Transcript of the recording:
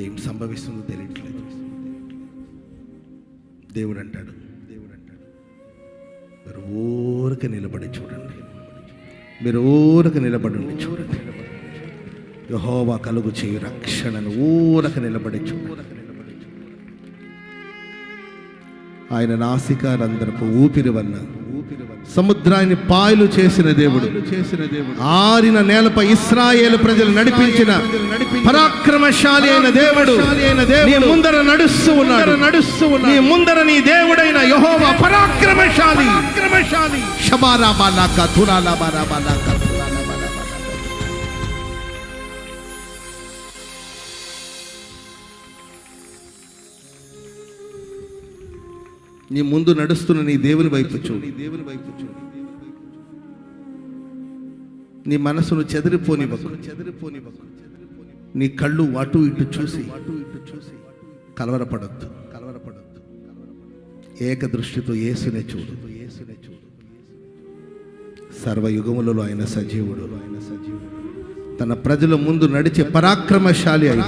ఏం సంభవిస్తుందో తెలియట్లేదు. దేవుడు అంటాడు, మీరు ఊరికే నిలబడి చూడండి, మీరు ఊరికే నిలబడి చూడండి. యెహోవా కలుగు చేయు రక్షణను ఊరక నిలబడి చూడండి. ఆయన నాసికారంధ్రపు ఊపిరి వల్ల సముద్రాన్ని పాయలు చేసిన దేవుడు, ఆరిన నేలపై ఇశ్రాయేలు ప్రజలు నడిపించిన పరాక్రమశాలి అయిన దేవుడు నీ ముందర నడుస్తూ ఉన్నాడు. నీ ముందర నీ దేవుడైన యెహోవా పరాక్రమశాలి. షబారాబాలాక తురాలాబారాబాలాక. నీ ముందు నడుస్తున్న నీ దేవుని వైపు చూడు. నీ మనసును చెదిరిపోనివ్వకు. నీ కళ్ళు అటు ఇటు చూసి కలవరపడద్దు. ఏక దృష్టితో యేసునే చూడు. సర్వయుగములలో ఆయన సజీవుడు. తన ప్రజల ముందు నడిచే పరాక్రమశాలి అయిన